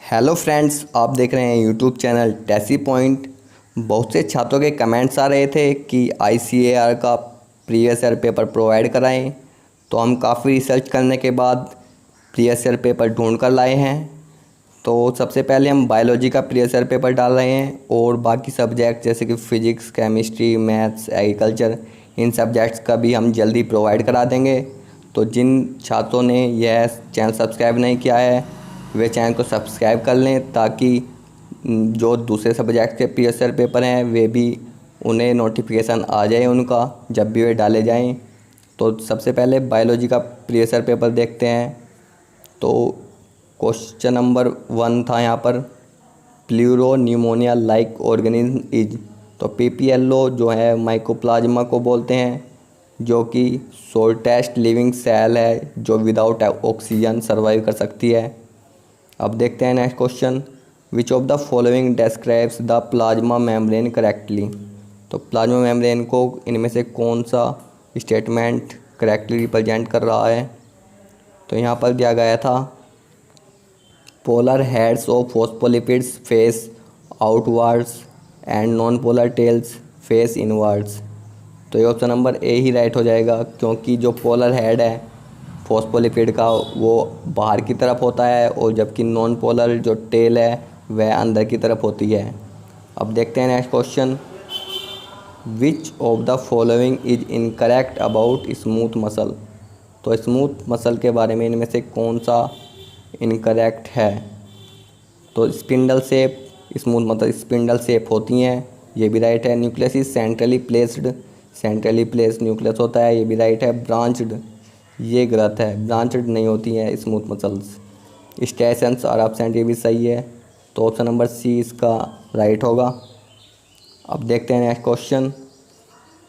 Hello friends, आप देख रहे हैं यूट्यूब चैनल टेसी पॉइंट। बहुत से छात्रों के कमेंट्स आ रहे थे कि आईसीएआर का प्रीवियस ईयर पेपर प्रोवाइड कराएं। तो हम काफ़ी रिसर्च करने के बाद प्रीवियस ईयर पेपर ढूंढ कर लाए हैं। तो सबसे पहले हम बायोलॉजी का प्रीवियस ईयर पेपर डाल रहे हैं और बाकी सब्जेक्ट जैसे कि फ़िज़िक्स, केमिस्ट्री, मैथ्स, एग्रीकल्चर, इन सब्जेक्ट्स का भी हम जल्दी प्रोवाइड करा देंगे। तो जिन छात्रों ने यह चैनल सब्सक्राइब नहीं किया है वे चैनल को सब्सक्राइब कर लें, ताकि जो दूसरे सब्जेक्ट के प्रीवियस ईयर पेपर हैं वे भी उन्हें नोटिफिकेशन आ जाए उनका जब भी वे डाले जाएं। तो सबसे पहले बायोलॉजी का प्रीवियस ईयर पेपर देखते हैं। तो क्वेश्चन नंबर 1 था यहाँ पर, pleuro pneumonia like organism is. तो पीपीएलओ जो है माइकोप्लाज्मा को बोलते हैं, जो कि शॉर्टेस्ट लिविंग सेल है जो विदाउट ऑक्सीजन सर्वाइव कर सकती है। अब देखते हैं next question, which of the following describes the plasma membrane correctly. तो प्लाज्मा मेम्ब्रेन को इनमें से कौन सा स्टेटमेंट करेक्टली रिप्रेजेंट कर रहा है। तो यहाँ पर दिया गया था, polar heads of phospholipids face outwards and non polar tails face inwards. तो ये ऑप्शन नंबर ए ही राइट हो जाएगा, क्योंकि जो पोलर हेड है फॉस्फोलिपिड का वो बाहर की तरफ होता है और जबकि नॉन पोलर जो टेल है वह अंदर की तरफ होती है। अब देखते हैं next question, which of the following is incorrect about smooth muscle. तो स्मूथ मसल के बारे में इनमें से कौन सा इनकरेक्ट है। तो स्पिंडल शेप, स्मूथ मतलब स्पिंडल शेप होती हैं, ये भी राइट है। Nucleus is centrally placed, centrally placed nucleus होता है, ये भी राइट है। ब्रांच्ड, ये गलत है, ब्रांचड नहीं होती हैं स्मूथ मसल्स। स्टेशंस और एब्सेंट, ये भी सही है। तो ऑप्शन नंबर सी इसका राइट होगा। अब देखते हैं next question,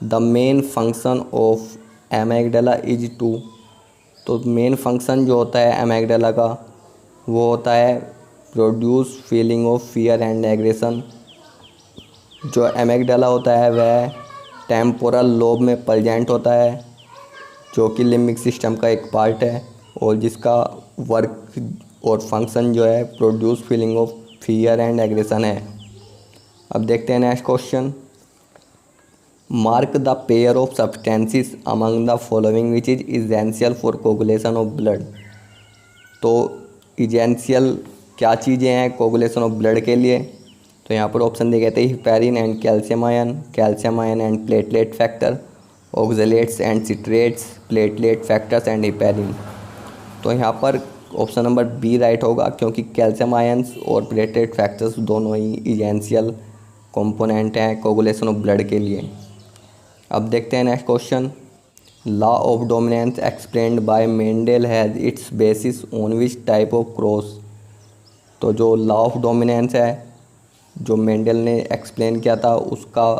the main function of amygdala is to. तो मेन फंक्शन जो होता है एमिगडाला का वो होता है produce feeling of fear and aggression. जो एमिगडाला होता है वह टेम्पोरल लोब में प्रेजेंट होता है, जो कि लिम्बिक सिस्टम का एक पार्ट है और जिसका वर्क और फंक्शन जो है produce feeling of fear and aggression है। अब देखते हैं next question, mark the pair of substances among the following which is essential for coagulation of blood. तो इजेंशियल क्या चीज़ें हैं कोगुलेशन ऑफ ब्लड के लिए। तो यहाँ पर ऑप्शन दिए गए थे, heparin and calcium ion and platelet factor, oxalates and citrates, platelet factors and heparin. तो यहाँ पर ऑप्शन नंबर बी राइट होगा, क्योंकि कैल्शियम आयंस और प्लेटलेट फैक्टर्स दोनों ही इजेंशियल कंपोनेंट हैं कोगुलेशन ऑफ ब्लड के लिए। अब देखते हैं next question, law of dominance explained by Mendel has its basis on which type of cross. तो जो लॉ ऑफ डोमिनेंस है जो मेंडल ने एक्सप्लेन किया था उसका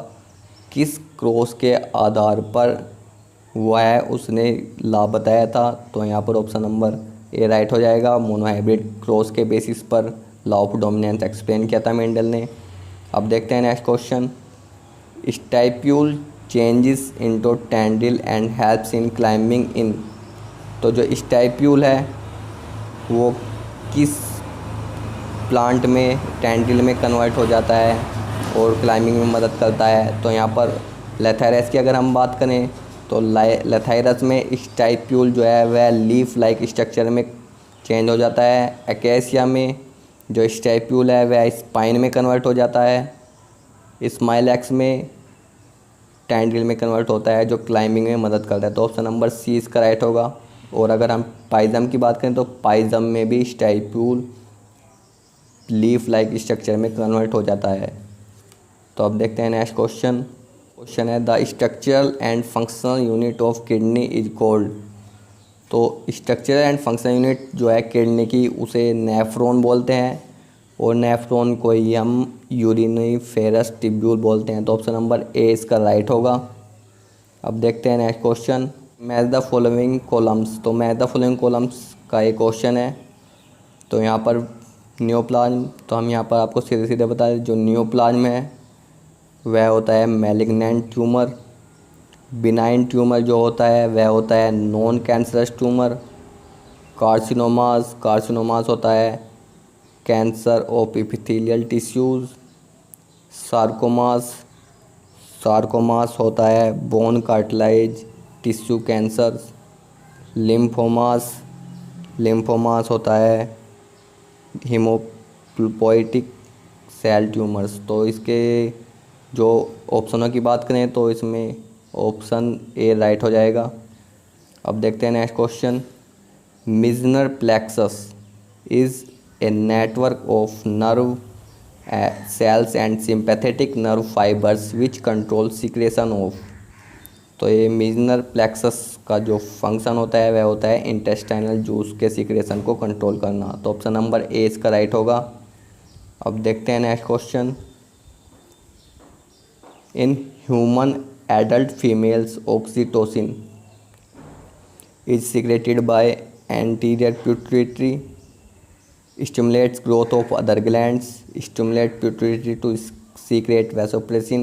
किस क्रॉस के आधार पर वह उसने लाभ बताया था। तो यहाँ पर ऑप्शन नंबर ए राइट हो जाएगा, मोनोहाइब्रिड क्रॉस के बेसिस पर लॉ ऑफ डोमिनेंस एक्सप्लेन किया था मेंडल ने। अब देखते हैं next question, stipule changes into tendril and helps in climbing in. तो जो स्टाइप्यूल है वो किस प्लांट में टेंडिल में कन्वर्ट हो जाता है और क्लाइंबिंग में मदद करता है। तो यहाँ पर लेथायरस की अगर हम बात करें तो लेथायरस में स्टाइप्यूल जो है वह लीफ लाइक स्ट्रक्चर में चेंज हो जाता है। एकेसिया में जो स्टाइप्यूल है वह स्पाइन में कन्वर्ट हो जाता है। स्माइलैक्स में टेंडिल में कन्वर्ट होता है जो क्लाइंबिंग में मदद करता है। तो ऑप्शन नंबर सी इसका राइट होगा। और अगर हम पाइजम की बात करें तो पाइजम में भी स्टाइप्यूल लीफ लाइक स्ट्रक्चर में कन्वर्ट हो जाता है। तो अब देखते हैं नेक्स्ट क्वेश्चन है, the structural and functional unit of kidney is called. तो स्ट्रक्चरल एंड फंक्शनल यूनिट जो है किडनी की उसे नेफ्रॉन बोलते हैं और नेफ्रॉन को ही हम यूरिनिफेरस ट्यूब्यूल बोलते हैं। तो ऑप्शन नंबर ए इसका राइट होगा। अब देखते हैं next question, match the following columns. तो मैच द फॉलोइंग कॉलम्स का एक क्वेश्चन है। तो यहाँ पर न्यूप्लाज्म, तो हम यहाँ पर आपको सीधे सीधे बता दें, जो न्यूप्लाज्म है वह होता है मैलिग्नेंट ट्यूमर। बिनाइन ट्यूमर जो होता है वह होता है नॉन कैंसरस ट्यूमर। कार्सिनोमास होता है cancer of epithelial tissues. Sarcomas होता है bone cartilage tissue cancer. Lymphomas होता है हीमोपोइटिक सेल ट्यूमर्स। तो इसके जो ऑप्शनों की बात करें तो इसमें ऑप्शन ए राइट हो जाएगा। अब देखते हैं next question. Mizner plexus is a network of nerve cells and sympathetic nerve fibres which control secretion of. तो ये मिजनर प्लेक्सस का जो फंक्शन होता है वह होता है इंटेस्टाइनल जूस के सिक्रेशन को कंट्रोल करना। तो ऑप्शन नंबर ए इसका राइट होगा। अब देखते हैं next question. In human adult females oxytocin is secreted by anterior pituitary, stimulates growth of other glands, stimulates pituitary to secrete vasopressin,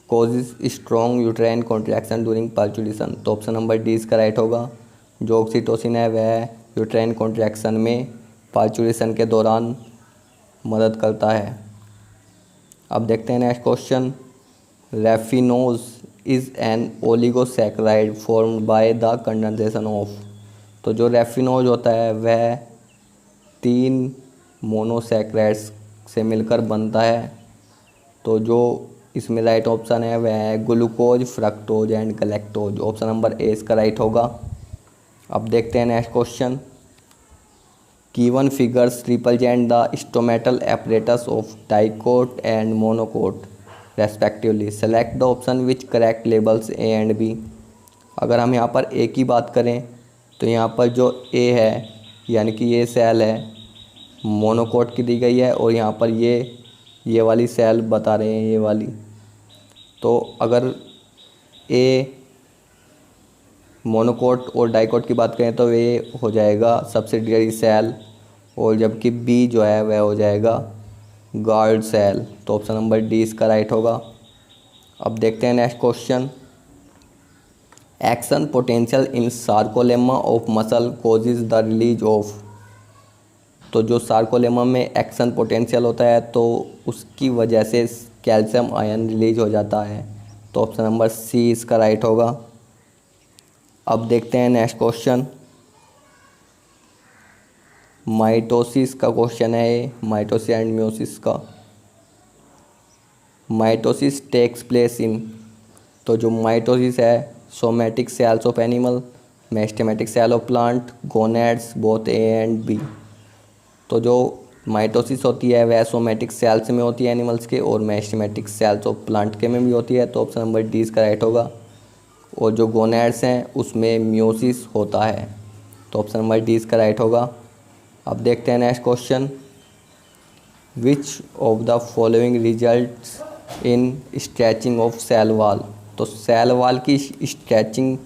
causes strong uterine contraction during पर्चुलेशन। तो option number D इसका right होगा। जो oxytocin है वह uterine contraction में पर्चुलेशन के दौरान मदद करता है। अब देखते हैं next question. Raffinose is an oligosaccharide formed by the condensation of. तो जो रेफिनोज होता है वह 3 मोनोसैकेराइड्स से मिलकर बनता है। तो जो इसमें राइट ऑप्शन है वह है glucose, fructose and galactose. Option number A इसका राइट होगा। अब देखते हैं next question. Given figures represent the stomatal apparatus of dicot and monocot respectively. Select the option which correct labels A and B. अगर हम यहाँ पर ए की बात करें तो यहाँ पर जो ए है यानी कि ये सेल है मोनोकोट की दी गई है, और यहाँ पर ये वाली सेल बता रहे हैं ये वाली। तो अगर ए मोनोकोट और डाइकोट की बात करें तो ये हो जाएगा सब्सिडियरी सेल, और जबकि बी जो है वह हो जाएगा गार्ड सेल। तो ऑप्शन नंबर डी इसका राइट होगा। अब देखते हैं next question. Action potential in sarcolemma of muscle causes the release of. तो जो सार्कोलेमा में एक्शन पोटेंशियल होता है तो उसकी वजह से कैल्शियम आयन रिलीज हो जाता है। तो ऑप्शन नंबर सी इसका राइट होगा। अब देखते हैं नेक्स्ट क्वेश्चन। माइटोसिस का क्वेश्चन है ये, माइटोसिस एंड मियोसिस का। Mitosis takes place in. तो जो माइटोसिस है somatic cells of animal, meristematic cell of plant, gonads both A and B. तो जो माइटोसिस होती है वह सोमैटिक सेल्स में होती है एनिमल्स के, और मेस्टेमेटिक सेल्स ऑफ प्लांट के में भी होती है। तो ऑप्शन नंबर डी इसका राइट होगा। और जो गोनेड्स हैं उसमें मियोसिस होता है। तो ऑप्शन नंबर डी इसका राइट होगा। अब देखते हैं next question. Which of the following results in stretching of cell wall. तो सेल वॉल की स्ट्रेचिंग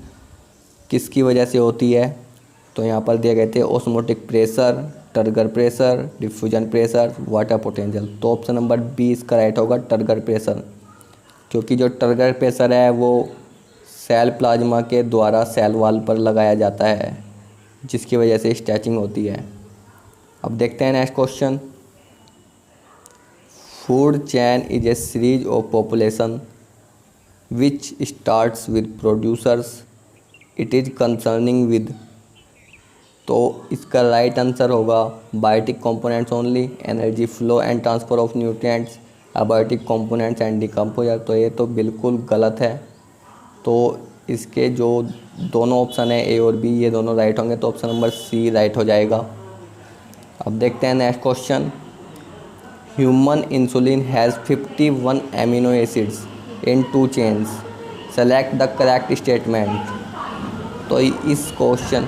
किसकी वजह से होती है। तो यहाँ पर दिए गए थे osmotic pressure, turgor pressure, diffusion pressure, water potential. तो ऑप्शन नंबर बी इसका राइट होगा, टर्गर प्रेशर। क्योंकि जो टर्गर प्रेशर है वो सेल प्लाज्मा के द्वारा सेल वॉल पर लगाया जाता है, जिसकी वजह से स्ट्रेचिंग होती है। अब देखते हैं next question. Food chain is a series of population which starts with producers, it is concerning with. तो इसका राइट आंसर होगा biotic components only, energy flow and transfer of nutrients, abiotic components and decomposer. तो ये तो बिल्कुल गलत है। तो इसके जो दोनों ऑप्शन है ए और बी ये दोनों राइट होंगे। तो ऑप्शन नंबर सी राइट हो जाएगा। अब देखते हैं next question. Human insulin has 51 amino acids in 2 chains, select the correct statement. तो इस क्वेश्चन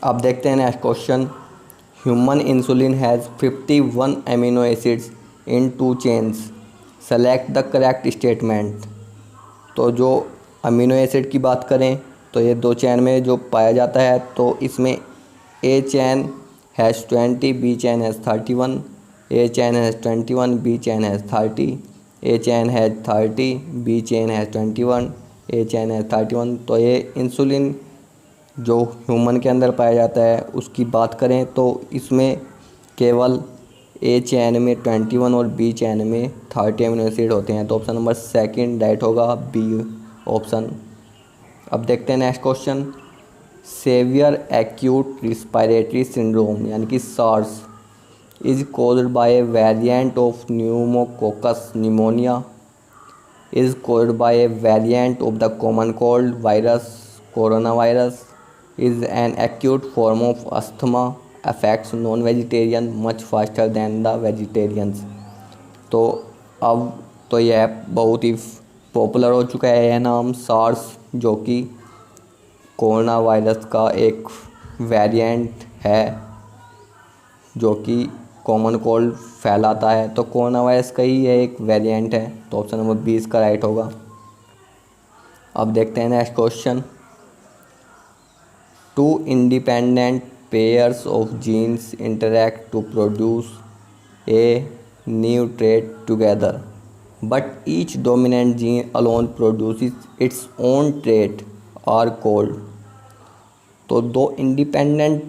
अब देखते हैं next question. Human insulin has 51 amino acids in 2 chains, select the correct statement. तो जो अमीनो एसिड की बात करें तो ये 2 चैन में जो पाया जाता है, तो इसमें A chain has 20, B chain has 31, A chain has 21, B chain has 30, A chain has 30, B chain has 21, A chain has 31। तो ये इंसुलिन जो ह्यूमन के अंदर पाया जाता है उसकी बात करें तो इसमें केवल ए चैन में 21 और बी चैन में 30 अमीनो एसिड होते हैं। तो ऑप्शन नंबर सेकंड राइट होगा बी ऑप्शन। अब देखते हैं next question. Severe acute respiratory syndrome यानी कि SARS is caused by a variant of pneumococcus pneumonia, is caused by a variant of the common cold virus corona virus, is an acute form of asthma, affects non-vegetarian much faster than the vegetarians। तो अब तो यह बहुत ही popular हो चुका है यह नाम सार्स, जो कि कोरोना वायरस का एक वेरिएंट है जो कि कॉमन कोल्ड फैलाता है। तो कोरोना वायरस का ही यह एक वेरिएंट है। तो ऑप्शन नंबर 20 का राइट होगा। अब देखते हैं next question. Two independent pairs of genes interact to produce a new trait together, but each dominant gene alone produces its own trait are called। तो दो इंडिपेंडेंट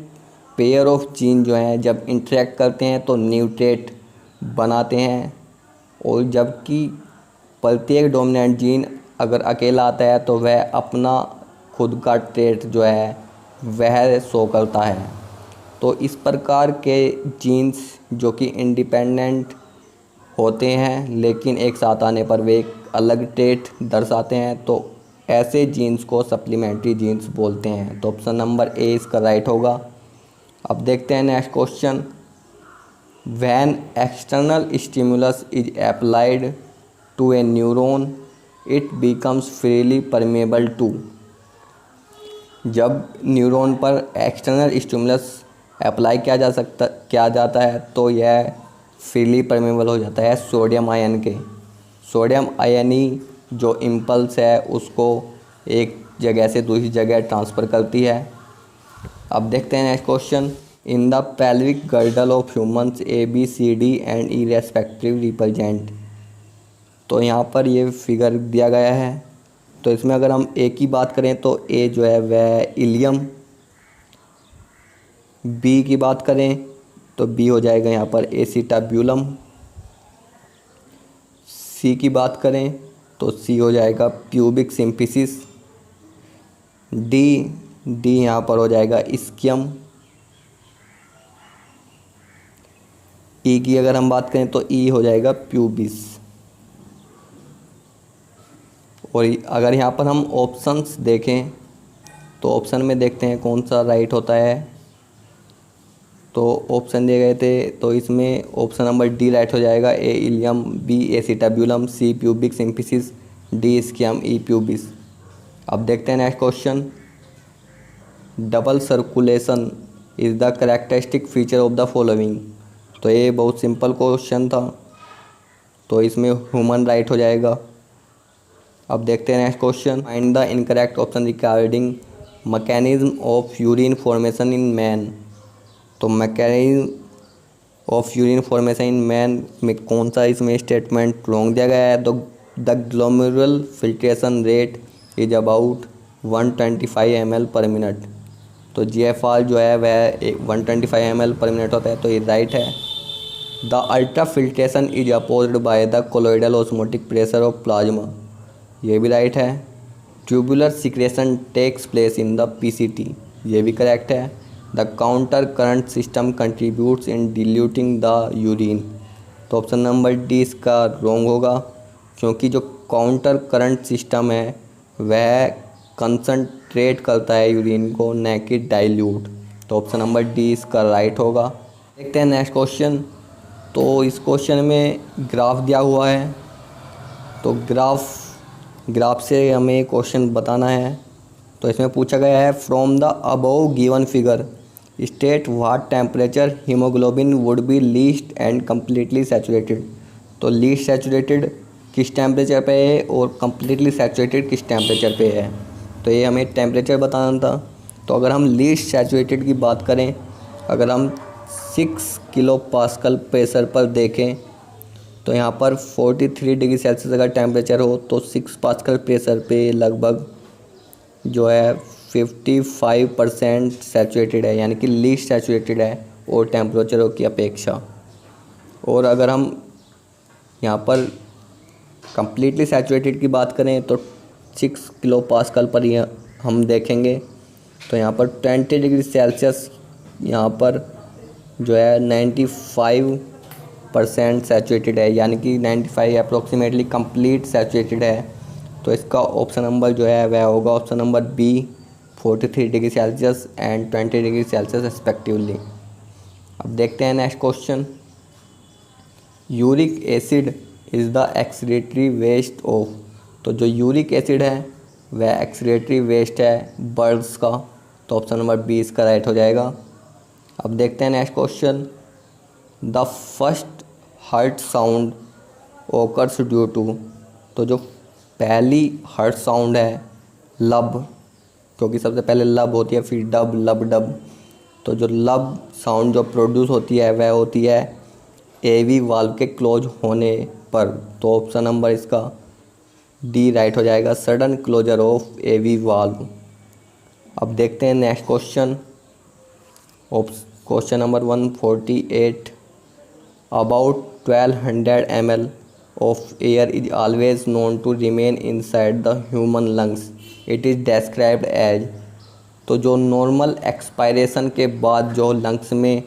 पेयर ऑफ जीन जो हैं जब इंटरेक्ट करते हैं तो न्यू ट्रेट बनाते हैं, और जबकि प्रत्येक डोमिनेंट जीन अगर अकेला आता है तो वह अपना खुद का ट्रेट जो है वह शो करता है। तो इस प्रकार के जीन्स जो कि इंडिपेंडेंट होते हैं लेकिन एक साथ आने पर वे एक अलग ट्रेट दर्शाते हैं, तो ऐसे जीन्स को सप्लीमेंट्री जीन्स बोलते हैं। तो ऑप्शन नंबर ए इसका राइट होगा। अब देखते हैं next question. When external stimulus is applied to a neuron it becomes freely permeable to. जब न्यूरॉन पर एक्सटर्नल स्टिमुलस अप्लाई किया जाता है तो यह फ्रीली परमेबल हो जाता है सोडियम आयन के। सोडियम आयन ही जो इम्पल्स है उसको एक जगह से दूसरी जगह ट्रांसफ़र करती है। अब देखते हैं next question. In the pelvic girdle of humans A B C D and E respective represent. तो यहाँ पर ये फिगर दिया गया है। तो इसमें अगर हम ए की बात करें तो ए जो है वह इलियम, बी की बात करें तो बी हो जाएगा यहाँ पर एसिटाब्यूलम, सी की बात करें तो सी हो जाएगा प्यूबिक सिम्फिसिस, डी यहाँ पर हो जाएगा इस्कियम, ई की अगर हम बात करें तो ई हो जाएगा प्यूबिस। और अगर यहाँ पर हम ऑप्शंस देखें तो ऑप्शन में देखते हैं कौन सा राइट होता है। तो ऑप्शन दिए गए थे तो इसमें ऑप्शन नंबर डी राइट हो जाएगा। ए इलियम, बी एसिटाब्यूलम, सी प्यूबिक सिम्फिसिस, डी इस्कियम, ई प्यूबिस। अब देखते हैं next question. Double circulation is the characteristic feature of the following. तो ये बहुत सिंपल क्वेश्चन था, तो इसमें ह्यूमन राइट हो जाएगा। अब देखते हैं next question. Find the incorrect option regarding mechanism of urine formation in man. तो mechanism of urine formation in man में कौन सा इसमें स्टेटमेंट रॉन्ग दिया गया है। तो the glomerular filtration rate is about 125 ml पर मिनट। तो GFR जो है वह 125 ml पर मिनट होता है, तो ये राइट है। The ultra filtration is opposed by the colloidal osmotic pressure of plasma. ये भी राइट है। Tubular secretion takes place in the PCT। ये भी करेक्ट है। The counter current system contributes in diluting the urine. तो option number D इसका wrong होगा, क्योंकि जो काउंटर करंट सिस्टम है वह कंसंट्रेट करता है यूरिन को, न कि डाइल्यूट। तो ऑप्शन नंबर डी इसका राइट होगा। देखते हैं नेक्स्ट क्वेश्चन। तो इस क्वेश्चन में ग्राफ दिया हुआ है, तो ग्राफ से हमें क्वेश्चन बताना है। तो इसमें पूछा गया है from the above given figure state what temperature haemoglobin would be least and completely saturated. तो लीस्ट सैचुरेटेड किस टेम्परेचर पे है और कम्प्लीटली सैचुरेटेड किस टेम्परेचर पे है। तो ये हमें टेम्परेचर बताना था। तो अगर हम लीस्ट सैचुरेटेड की बात करें, अगर हम 6 किलो पास्कल प्रेशर पर देखें तो यहाँ पर 43 डिग्री सेल्सियस अगर टेम्परेचर हो तो 6 पास्कल प्रेशर पे लगभग जो है 55% सैचुरेटेड है, यानी कि लीस्ट सैचुरेटेड है और टेम्परेचरों की अपेक्षा। और अगर हम यहाँ पर कम्प्लीटली सैचुरेटेड की बात करें तो 6 किलो पास्कल पर ही हम देखेंगे तो यहाँ पर 20 डिग्री सेल्सियस यहाँ पर जो है 95% सैचुरेटेड है, यानी कि 95 अप्रोक्सीमेटली कंप्लीट सैचुरेटेड है। तो इसका ऑप्शन नंबर जो है वह होगा option number B, 43 degree Celsius and 20 degree Celsius respectively. अब देखते हैं next question. Uric acid is the excretory waste of. तो जो यूरिक एसिड है वह एक्सक्रीटरी वेस्ट है बर्ड्स का, तो ऑप्शन नंबर बी इसका राइट हो जाएगा। अब देखते हैं next question. The first heart sound occurs due to. तो जो पहली हर्ट साउंड है लब, क्योंकि सबसे पहले लब होती है फिर डब, लब डब। तो जो लब साउंड जो प्रोड्यूस होती है वह होती है एवी वाल्व के क्लोज होने पर, तो ऑप्शन नंबर इसका डी राइट हो जाएगा, sudden closure of AV valve. अब देखते हैं next question. Question number 148। About 1200 ml of air is always known to remain inside the human lungs. It is described as। तो जो नॉर्मल एक्सपायरेशन के बाद जो लंग्स में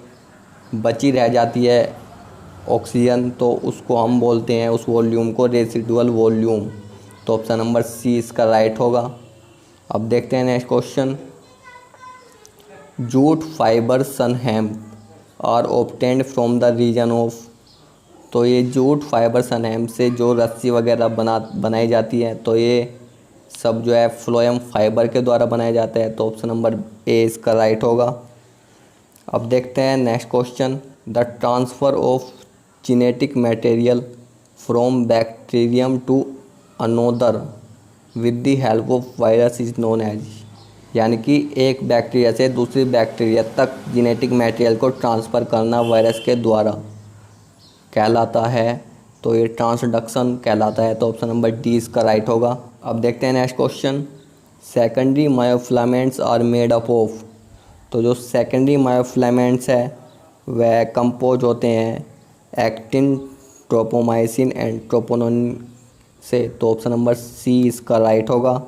बची रह जाती है ऑक्सीजन, तो उसको हम बोलते हैं उस वॉल्यूम को रेसिडुअल वॉल्यूम, तो ऑप्शन नंबर सी इसका राइट होगा। अब देखते हैं next question. Jute fibre sunn hemp are obtained from the region of. तो ये जूट फाइबर सन हेम्प से जो रस्सी वगैरह बनाई जाती है, तो ये सब जो है फ्लोएम फाइबर के द्वारा बनाया जाता है, तो ऑप्शन नंबर ए इसका राइट होगा। अब देखते हैं next question. The transfer of genetic material from bacterium to another with the help of virus is known as. यानी कि एक बैक्टीरिया से दूसरी बैक्टीरिया तक जेनेटिक मटेरियल को ट्रांसफ़र करना वायरस के द्वारा कहलाता है, तो ये ट्रांसडक्शन कहलाता है, तो ऑप्शन नंबर डी इसका राइट होगा। अब देखते हैं next question. Secondary myofilaments are made up of. तो जो सेकेंडरी मायोफिलामेंट्स है वह कंपोज होते हैं एक्टिन, ट्रोपोमाइसिन एंड ट्रोपोनिन से, तो ऑप्शन नंबर सी इसका राइट होगा।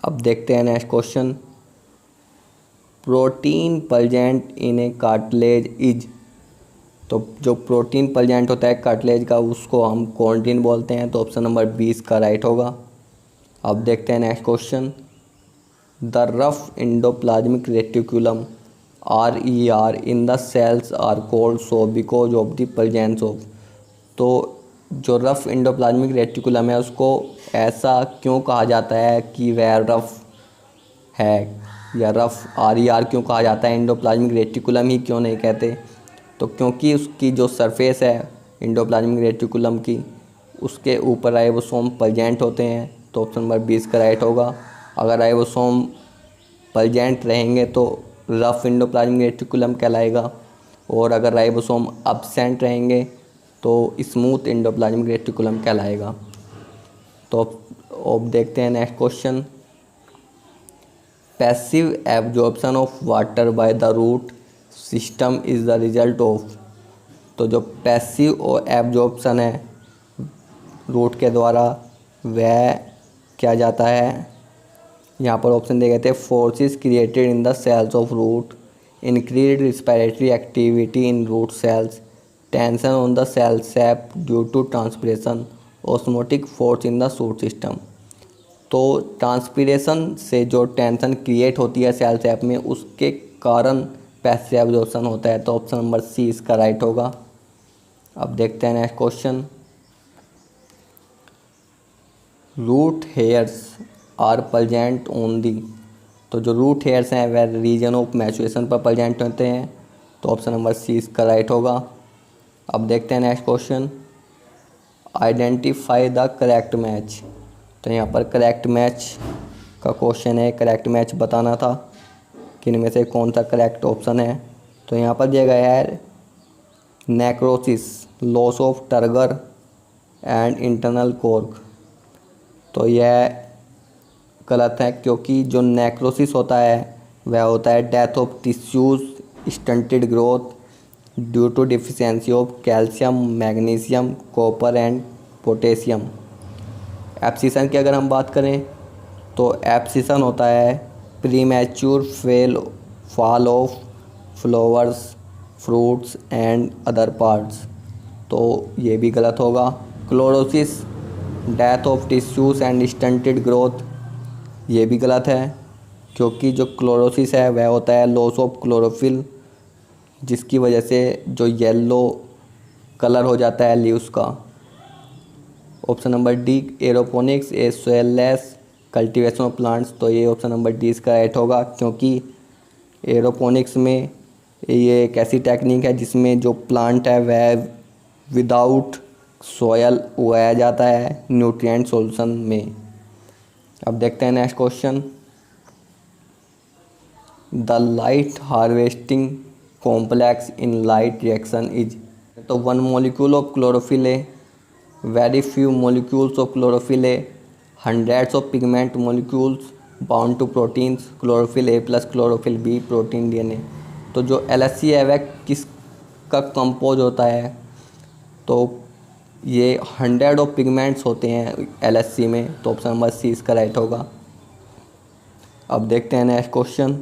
अब देखते हैं next question. Protein present in a cartilage is. तो जो प्रोटीन पल्जेंट होता है कार्टिलेज का उसको हम कॉन्टिन बोलते हैं, तो ऑप्शन नंबर 20 का राइट होगा। अब देखते हैं next question. The rough endoplasmic reticulum RER in the cells are called so because of the presence of. तो जो रफ इंडोप्लाज्मिक रेटिकुलम है उसको ऐसा क्यों कहा जाता है कि वह रफ है, या रफ RER क्यों कहा जाता है, इंडोप्लाज्मिक रेटिकुलम ही क्यों नहीं कहते? तो क्योंकि उसकी जो सरफेस है इंडोप्लाज्मिक रेटिकुलम की, उसके ऊपर राइबोसोम पल्जेंट होते हैं, तो ऑप्शन नंबर 20 का राइट होगा। अगर राइबोसोम पल्जेंट रहेंगे तो रफ इंडोप्लाज्मिक रेटिकुलम कहलाएगा, और अगर राइबोसोम अब्सेंट रहेंगे तो स्मूथ इंडोप्लाज्मिक रेटिकुलम कहलाएगा। तो अब देखते हैं next question. Passive absorption of water by the root system is the result of. तो जो पैसिव एब्जॉर्प्शन है रूट के द्वारा वह क्या जाता है, यहाँ पर ऑप्शन दिए गए थे। Forces created in the cells of root, increased respiratory activity in root cells, tension on the cell sap due to transpiration, osmotic force in the shoot system. तो ट्रांसपिरेशन से जो टेंशन क्रिएट होती है cell SAP में, उसके कारण passive absorption होता है, तो ऑप्शन नंबर सी इसका राइट होगा। अब देखते हैं next question. Root hairs are present on the. तो जो रूट हेयर्स हैं वह रीजन ऑफ मैचुरेशन पर पल्जेंट होते हैं, तो ऑप्शन नंबर सी इसका राइट होगा। अब देखते हैं next question. Identify the correct match. तो यहाँ पर करेक्ट मैच का क्वेश्चन है, करेक्ट मैच बताना था कि इनमें से कौन सा करेक्ट ऑप्शन है, तो यहाँ पर दिया गया है necrosis, loss of turgor and internal cork. तो यह गलत है, क्योंकि जो नेक्रोसिस होता है वह होता है death of tissues, stunted growth due to deficiency of calcium, magnesium, copper and potassium. Abscission की अगर हम बात करें तो एब्सिशन होता है premature fall of flowers, fruits and other parts. तो ये भी गलत होगा। Chlorosis, death of tissues and stunted growth, ये भी गलत है, क्योंकि जो क्लोरोसिस है वह होता है लॉस ऑफ क्लोरोफिल, जिसकी वजह से जो येलो कलर हो जाता है लीव्स का। Option number D, aeroponics a soilless cultivation of plants. तो ये ऑप्शन नंबर डी इसका राइट होगा, क्योंकि एरोपोनिक्स में ये एक ऐसी टेक्निक है जिसमें जो प्लांट है वह विदाउट सोयल उगाया जाता है न्यूट्रिएंट सॉल्यूशन में। अब देखते हैं next question. The light harvesting complex in light reaction is. तो one molecule of chlorophyll A, very few molecules of chlorophyll A, hundreds of pigment molecules bound to proteins, chlorophyll A plus chlorophyll B, protein DNA. तो जो LSC है वह किसका compose होता है? तो ये 100 ऑफ पिगमेंट्स होते हैं एलएससी में। तो ऑप्शन नंबर सी इसका राइट होगा। अब देखते हैं next question.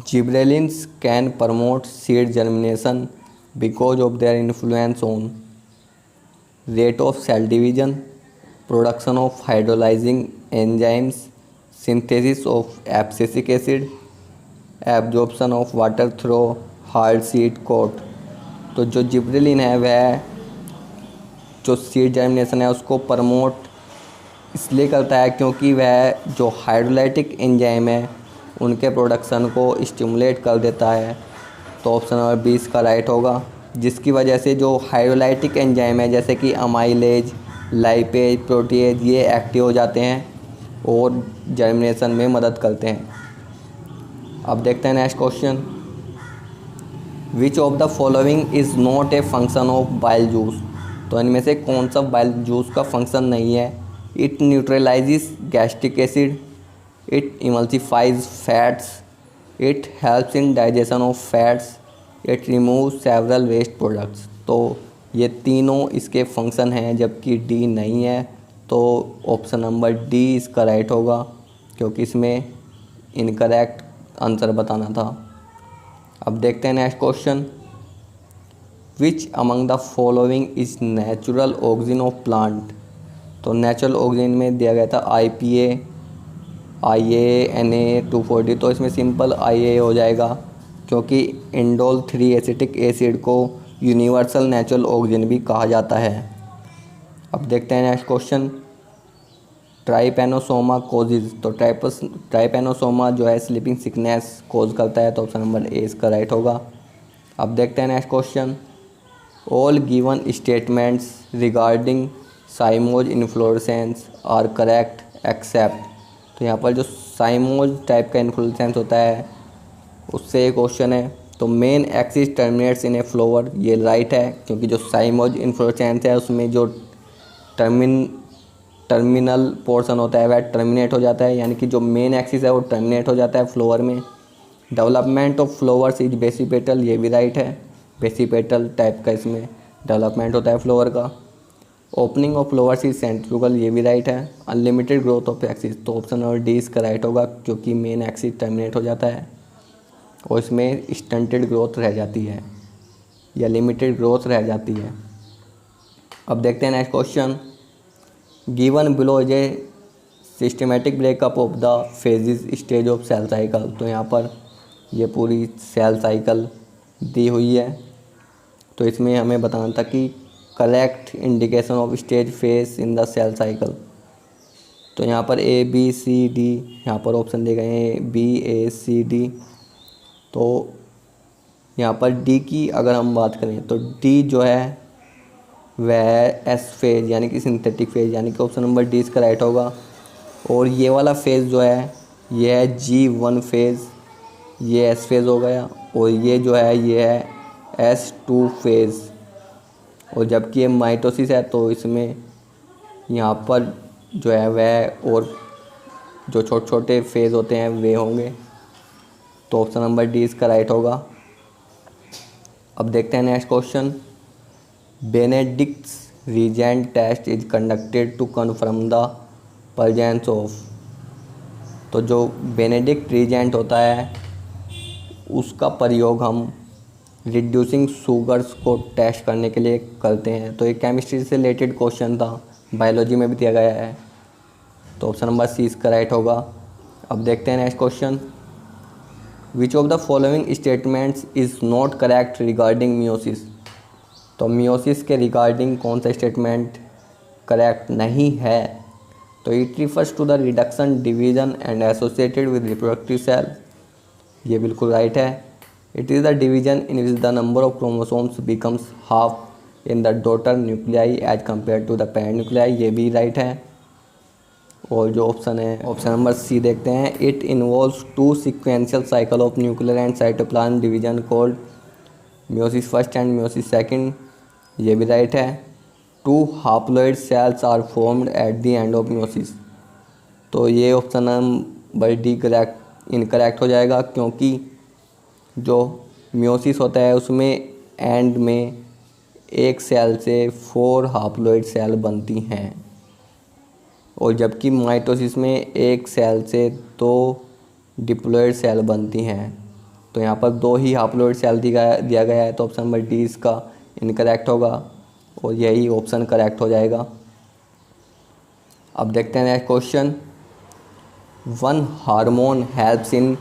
Gibberellins can promote seed germination because of their influence on rate of cell division, production of hydrolysing enzymes, synthesis of abscisic acid, absorption of water through hard seed coat. तो जो gibberellin है वह जो seed germination है उसको promote इसलिए करता है क्योंकि वह जो हाइड्रोलाइटिक एंजाइम है उनके प्रोडक्शन को स्टिमुलेट कर देता है। तो ऑप्शन नंबर 20 का राइट होगा, जिसकी वजह से जो हाइड्रोलाइटिक एंजाइम है जैसे कि अमाइलेज, लाइपेज, प्रोटीएज, ये एक्टिव हो जाते हैं और जर्मिनेशन में मदद करते हैं। अब देखते हैं next question. Which of the following is not a function of bile juice. तो इनमें से कौन सा बाइल जूस का फंक्शन नहीं है? It neutralises gastric acid, it emulsifies fats, it helps in digestion of fats, it remove several waste products. तो ये तीनों इसके फंक्शन हैं, जबकि डी नहीं है। तो ऑप्शन नंबर डी इसका राइट होगा, क्योंकि इसमें इनकरेक्ट आंसर बताना था। अब देखते हैं next question. Which among the following is natural oxygen of plant. तो नेचुरल ऑक्सीजन में दिया गया था IPA, IA, Na, 2,4-D। तो इसमें सिंपल IA हो जाएगा, क्योंकि इंडोल 3 एसिटिक एसिड को यूनिवर्सल नेचुरल ऑक्सीजन भी कहा जाता है। अब देखते हैं नेक्स्ट क्वेश्चन। Trypanosoma causes. तो ट्राइपेनोसोमा जो है स्लीपिंग सिकनेस कोज करता है। तो ऑप्शन नंबर ए इसका राइट होगा। अब देखते हैं next question. All given statements regarding cymose inflorescence are correct except. तो यहाँ पर जो साइमोज टाइप का इन्फ्लोरेसेंस होता है उससे एक क्वेश्चन है। तो main axis terminates in a flower, ये राइट है, क्योंकि जो साइमोज इन्फ्लोरेसेंस है उसमें जो टर्मिनल पोर्शन होता है वह टर्मिनेट हो जाता है, यानी कि जो मेन एक्सिस है वो टर्मिनेट हो जाता है फ्लावर में। Development of flowers is basipetal, ये भी राइट है, बेसिपेटल टाइप का इसमें डेवलपमेंट होता है फ्लावर का। Opening of flowers is centrifugal, ये भी राइट है। अनलिमिटेड ग्रोथ ऑफ एक्सिस, तो ऑप्शन नंबर डी इसका राइट होगा, क्योंकि मेन एक्सिस टर्मिनेट हो जाता है और इसमें स्टंटेड ग्रोथ रह जाती है या लिमिटेड ग्रोथ रह जाती है। अब देखते हैं next question. Given below is a systematic breakup of the phases stage of cell cycle. तो यहाँ पर ये पूरी सेल साइकिल दी हुई है, तो इसमें हमें बताना था कि correct indication of stage phase in the cell cycle. तो यहाँ पर ABCD, यहाँ पर ऑप्शन दिए गए हैं BACD। तो यहाँ पर डी की अगर हम बात करें तो डी जो है वह S फेज यानी कि सिंथेटिक फेज, यानी कि ऑप्शन नंबर डी इसका राइट होगा। और ये वाला फेज़ जो है ये है G1 फेज़, ये एस फेज़ हो गया, और ये जो है ये है S2 फेज़। और जबकि ये माइटोसिस है तो इसमें यहाँ पर जो है वह और जो छोटे छोटे फेज़ होते हैं वे होंगे। तो ऑप्शन नंबर डी इसका राइट होगा। अब देखते हैं next question. Benedict's reagent test is conducted to confirm the presence of. तो जो बेनेडिक्ट रीजेंट होता है उसका प्रयोग हम रिड्यूसिंग शुगर्स को टेस्ट करने के लिए करते हैं। तो ये केमिस्ट्री से रिलेटेड क्वेश्चन था, बायोलॉजी में भी दिया गया है। तो ऑप्शन नंबर सी इसका राइट होगा। अब देखते हैं next question. Which of the following statements is not correct regarding meiosis. तो मियोसिस के रिगार्डिंग कौन सा स्टेटमेंट करेक्ट नहीं है। तो it refers to the reduction division and associated with reproductive cell, ये बिल्कुल राइट है। It is the division in which the number of chromosomes becomes half in the daughter nuclei as compare to the parent nuclei, ये भी right है। और जो option है option number C देखते हैं। It involves two sequential cycle of nuclear and cytoplasm division called meiosis first and meiosis second, ये भी राइट है। Two haploid cells are formed at the end of meiosis. तो ये option number D correct incorrect हो जाएगा, क्योंकि जो meiosis होता है उसमें एंड में एक सेल से 4 हाप्लॉइड सेल बनती हैं, और जबकि माइटोसिस में एक सेल से 2 डिप्लॉइड सेल बनती हैं। तो यहाँ पर 2 ही हाप्लॉइड सेल दिया गया है। तो ऑप्शन नंबर डी इसका इनकरेक्ट होगा, और यही ऑप्शन करेक्ट हो जाएगा। अब देखते हैं next question. One hormone helps in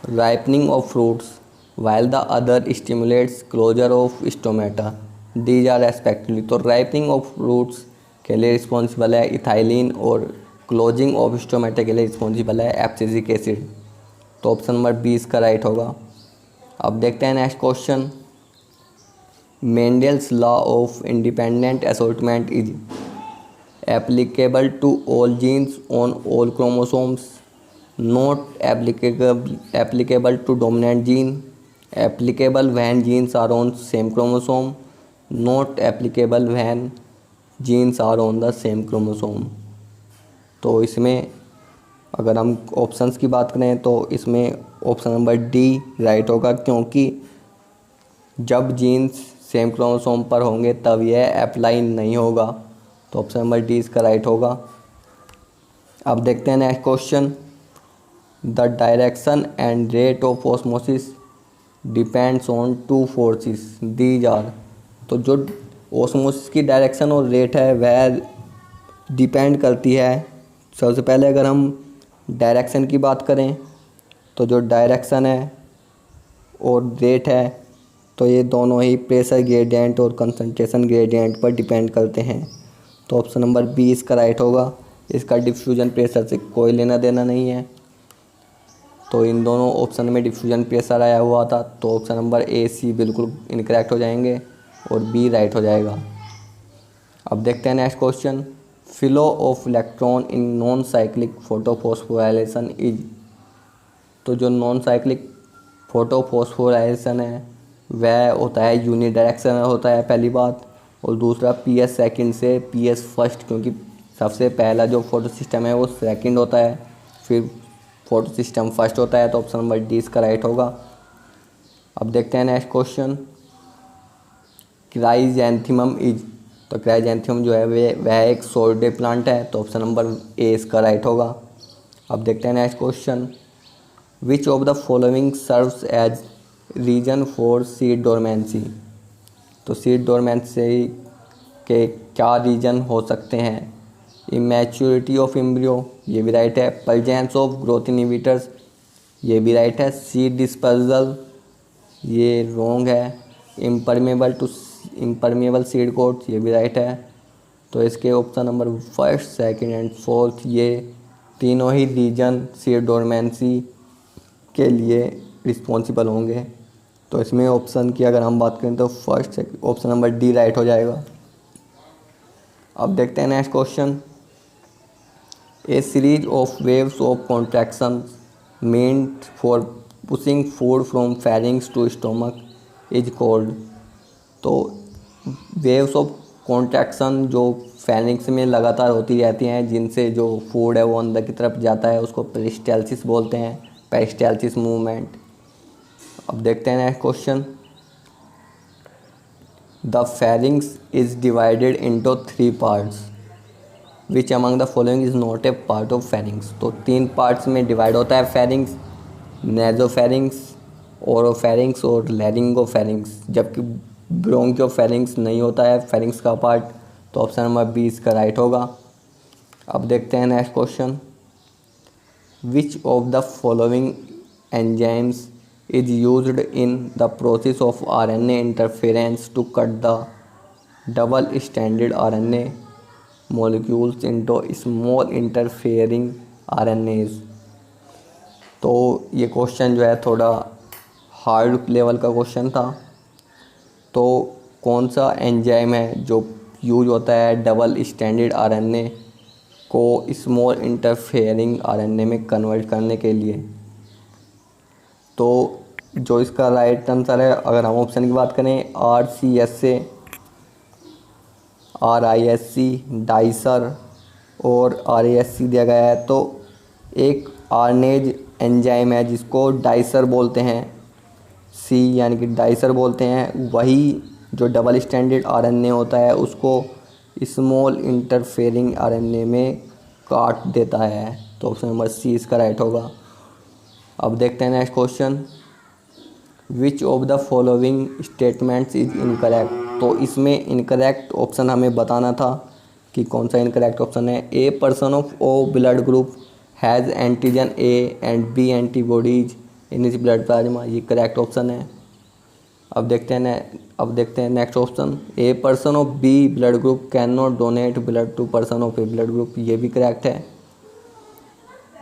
ripening of fruits while the other stimulates closure of stomata, these are respectively। तो ripening of fruits के लिए रिस्पॉन्सिबल है इथाइलिन, और क्लोजिंग ऑफ स्टोमेटा के लिए रिस्पॉन्सिबल है एब्सिसिक एसिड। तो ऑप्शन नंबर 20 का राइट होगा। अब देखते हैं next question. Mendel's law of independent assortment is applicable to all genes on all chromosomes, not applicable to dominant gene, applicable when genes are on same chromosome, not applicable when genes are on the same chromosome। तो इसमें अगर हम options की बात करें तो इसमें option number D right होगा, क्योंकि जब जीन्स सेम क्रोमोसोम पर होंगे तब यह अप्लाई नहीं होगा। तो ऑप्शन नंबर डी इसका राइट होगा। अब देखते हैं next question. The direction and rate of osmosis depends on two forces, these are। तो जो osmosis की डायरेक्शन और रेट है वह डिपेंड करती है। सबसे पहले अगर हम डायरेक्शन की बात करें तो जो डायरेक्शन है और रेट है तो ये दोनों ही प्रेशर ग्रेडियंट और कंसंट्रेशन ग्रेडियंट पर डिपेंड करते हैं। तो ऑप्शन नंबर बी इसका राइट होगा। इसका डिफ्यूजन प्रेशर से कोई लेना देना नहीं है। तो इन दोनों ऑप्शन में डिफ्यूजन प्रेशर आया हुआ था, तो ऑप्शन नंबर ए सी बिल्कुल इनकरेक्ट हो जाएंगे और बी राइट हो जाएगा। अब देखते हैं next question. Flow of electron in non cyclic photophosphorylation is. तो जो नॉन साइक्लिक फोटोफॉस्फोराइलेशन है वह होता है यूनिडायरेक्शनल होता है पहली बात, और दूसरा PS सेकंड से PS फर्स्ट, क्योंकि सबसे पहला जो फोटो सिस्टम है वो सेकंड होता है, फिर फोटो सिस्टम फर्स्ट होता है। तो ऑप्शन नंबर डी इसका राइट होगा। अब देखते हैं नेक्स्ट क्वेश्चन। Chrysanthemum is. तो क्राइजेंथेमम जो है वह एक सोर्डे प्लांट है। तो ऑप्शन नंबर ए इसका राइट होगा। अब देखते हैं next question. Which of the following serves as reason for seed dormancy. तो सीड डोरमेंसी के क्या रीजन हो सकते हैं। इमैच्योरिटी ऑफ एम्ब्रियो, ये भी राइट है। प्रेजेंस ऑफ ग्रोथ इनहिबिटर्स, ये भी राइट है। सीड डिस्पर्सल, ये रॉन्ग है। इम्परमेबल सीड कोट्स, ये भी राइट है। तो इसके option number first second and fourth ये तीनों ही रीजन सीड डोरमेंसी के लिए रिस्पॉन्सिबल होंगे। तो इसमें ऑप्शन की अगर हम बात करें तो first option number D right हो जाएगा। अब देखते हैं next question. A series of waves of contraction meant for pushing food from pharynx to stomach is called. तो वेव्स ऑफ कॉन्ट्रैक्शन जो फेरिंग्स में लगातार होती रहती हैं, जिनसे जो फूड है वो अंदर की तरफ जाता है, उसको पेरिस्टाल्सिस बोलते हैं, पेरिस्टाल्सिस मूवमेंट। अब देखते हैं next question. The pharynx is divided into 3 parts which among the following is not a part of pharynx. तो 3 पार्ट्स में डिवाइड होता है फेरिंग्स, नेजोफेरिंग्स, ओरोफेरिंग्स और लैरिंगोफेरिंग्स, जबकि ब्रोंकियोफेरिंग्स नहीं होता है फेरिंग्स का पार्ट। तो ऑप्शन नंबर 20 का राइट होगा। अब देखते हैं next question. Which of the following enzymes is used in the process of RNA interference to cut the double-stranded RNA molecules into small interfering RNAs। तो ये क्वेश्चन जो है थोड़ा हार्ड लेवल का क्वेश्चन था। तो कौन सा एंजाइम है जो यूज होता है डबल स्टैंडर्ड आरएनए को स्मॉल इंटरफेयरिंग आरएनए में कन्वर्ट करने के लिए। तो जो इसका राइट आंसर है, अगर हम ऑप्शन की बात करें, RCSA, RISC, डाइसर और RASC दिया गया है। तो एक आर्नेज एंजाइम है जिसको डाइसर बोलते हैं, C यानी कि डाइसर बोलते हैं, वही जो डबल स्टैंडर्ड आरएनए होता है उसको स्मॉल इंटरफेयरिंग आरएनए में काट देता है। तो ऑप्शन नंबर C इसका राइट होगा। अब देखते हैं next question. Which of the following statements is incorrect. तो इसमें इनकरेक्ट ऑप्शन हमें बताना था कि कौन सा इनकरेक्ट ऑप्शन है। A person of O blood group has antigen A and B antibodies in is blood plasma, ये करेक्ट ऑप्शन है। अब देखते हैं next option. A person of B blood group can not donate blood to person of A blood group, ये भी correct है।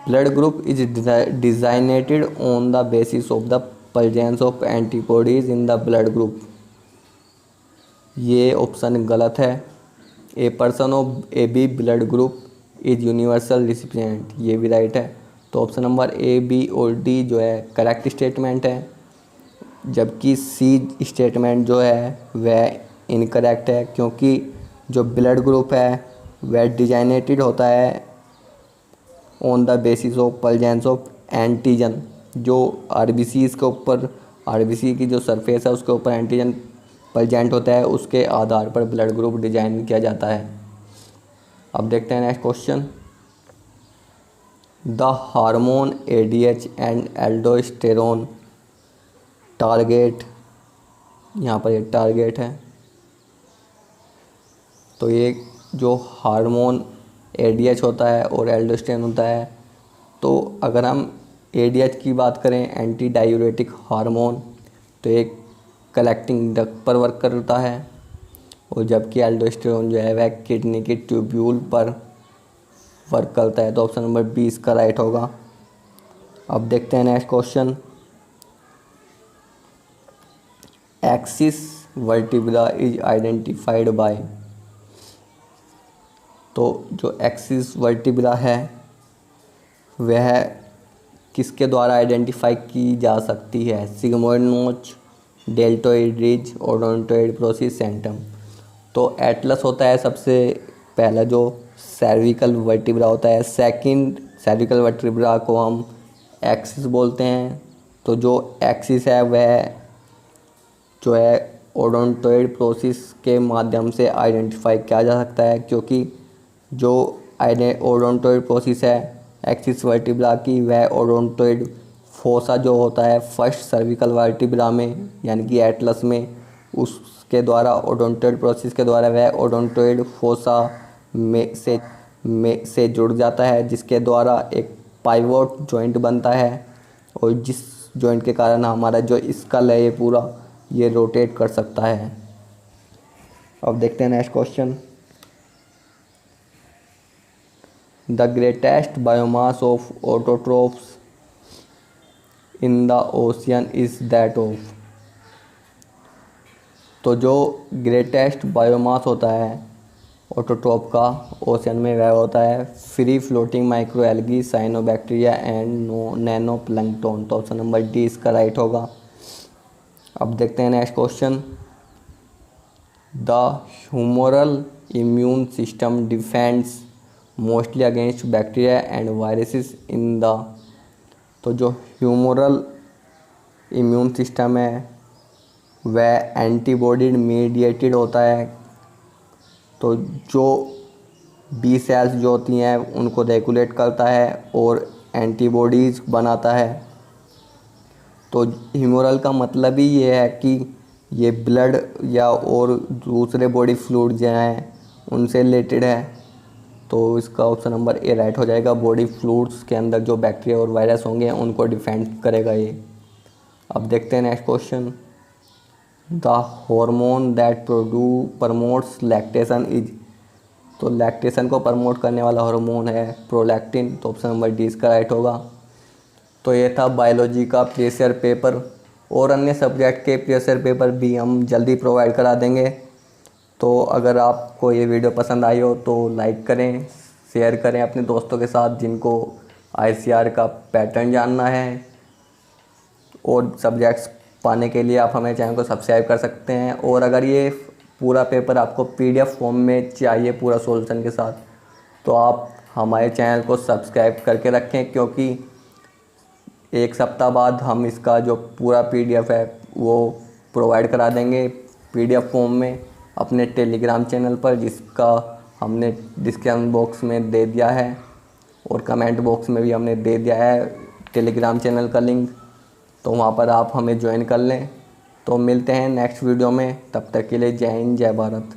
Blood group is designated on the basis of the presence of antibodies in the blood group, ये option गलत है। A person of A B blood group is universal recipient, ये भी right है। तो ऑप्शन नंबर ए बी और D जो है करेक्ट स्टेटमेंट है, जबकि सी स्टेटमेंट जो है वह इनकरेक्ट है, क्योंकि जो ब्लड ग्रुप है वह डिजाइनेटेड होता है on the basis of presence of antigen. जो आरबीसी के ऊपर, आरबीसी की जो सरफेस है उसके ऊपर एंटीजन प्रेजेंट होता है, उसके आधार पर ब्लड ग्रुप डिजाइन किया जाता है। अब देखते हैं next question. The hormone ADH and aldosterone target, यहाँ पर एक टारगेट है। तो ये जो हार्मोन एडीएच होता है और एल्डोस्टेरोन होता है, तो अगर हम एडीएच की बात करें, एंटी डायूरेटिक हार्मोन, तो एक कलेक्टिंग डक्ट पर वर्क करता है, और जबकि एल्डोस्टेरोन जो है वह किडनी के ट्यूब्यूल पर वर्क करता है। तो ऑप्शन नंबर 20 का राइट होगा। अब देखते हैं next question. Axis vertebra is identified by. तो जो एक्सिस वर्टिब्रा है वह किसके द्वारा आइडेंटिफाई की जा सकती है। सिग्मोइड नोच, डेल्टोइड रिज, ओडोंटोइड प्रोसिस सेंटम। तो एटलस होता है सबसे पहला जो सर्विकल वर्टिब्रा होता है, सेकंड सर्विकल वर्टिब्रा को हम एक्सिस बोलते हैं। तो जो एक्सिस है वह जो है ओडोंटोइड प्रोसिस के माध्यम से आइडेंटिफाई किया जा सकता है, क्योंकि जो ओडोंटोइड प्रोसिस है एक्सिस वर्टिब्रा की, वह ओडोंटोइड फोसा जो होता है फर्स्ट सर्विकल वर्टिब्रा में यानी कि एटलस में, उसके द्वारा ओडोंटोइड प्रोसेस के द्वारा वह ओडोंटोइड फोसा में से जुड़ जाता है, जिसके द्वारा एक पाइवोट जॉइंट बनता है, और जिस जॉइंट के कारण हमारा जो स्कल है ये पूरा ये रोटेट कर सकता है। अब देखते हैं next question. The greatest biomass of autotrophs in the ocean is that of. तो जो ग्रेटेस्ट बायोमास होता है ऑटोट्रॉप का ओशन में वह होता है free floating micro algae, cyanobacteria and nano plankton. तो ऑप्शन नंबर डी इसका राइट होगा। अब देखते हैं next question. The humoral immune system defends mostly against bacteria and viruses in the. तो जो ह्यूमरल इम्यून सिस्टम है वह एंटीबॉडी मीडिएटेड होता है। तो जो बी सेल्स जो होती हैं उनको रेगुलेट करता है और एंटीबॉडीज़ बनाता है। तो ह्यूमरल का मतलब ही ये है कि ये ब्लड या और दूसरे बॉडी फ्लूइड जो हैं उनसे रिलेटेड है। तो इसका ऑप्शन नंबर ए राइट हो जाएगा। बॉडी फ्लूइड्स के अंदर जो बैक्टीरिया और वायरस होंगे उनको डिफेंड करेगा ये। अब देखते हैं next question. The hormone that promotes lactation is. तो लैक्टेशन को प्रमोट करने वाला हार्मोन है प्रोलैक्टिन। तो ऑप्शन नंबर डी इसका राइट होगा। तो ये था बायोलॉजी का प्रीवियस पेपर, और अन्य सब्जेक्ट के प्रीवियस पेपर भी हम जल्दी प्रोवाइड करा देंगे। तो अगर आपको ये वीडियो पसंद आई हो तो लाइक करें, शेयर करें अपने दोस्तों के साथ जिनको आईसीएआर का पैटर्न जानना है। और सब्जेक्ट्स पाने के लिए आप हमारे चैनल को सब्सक्राइब कर सकते हैं। और अगर ये पूरा पेपर आपको पीडीएफ फॉर्म में चाहिए पूरा सॉल्यूशन के साथ, तो आप हमारे चैनल को सब्सक्राइब करके रखें, क्योंकि एक सप्ताह बाद हम इसका जो पूरा पीडीएफ है वो प्रोवाइड करा देंगे पीडीएफ फॉर्म में अपने टेलीग्राम चैनल पर, जिसका हमने डिस्क्रिप्शन बॉक्स में दे दिया है और कमेंट बॉक्स में भी हमने दे दिया है टेलीग्राम चैनल का लिंक। तो वहाँ पर आप हमें ज्वाइन कर लें। तो मिलते हैं नेक्स्ट वीडियो में, तब तक के लिए जय हिंद जय भारत।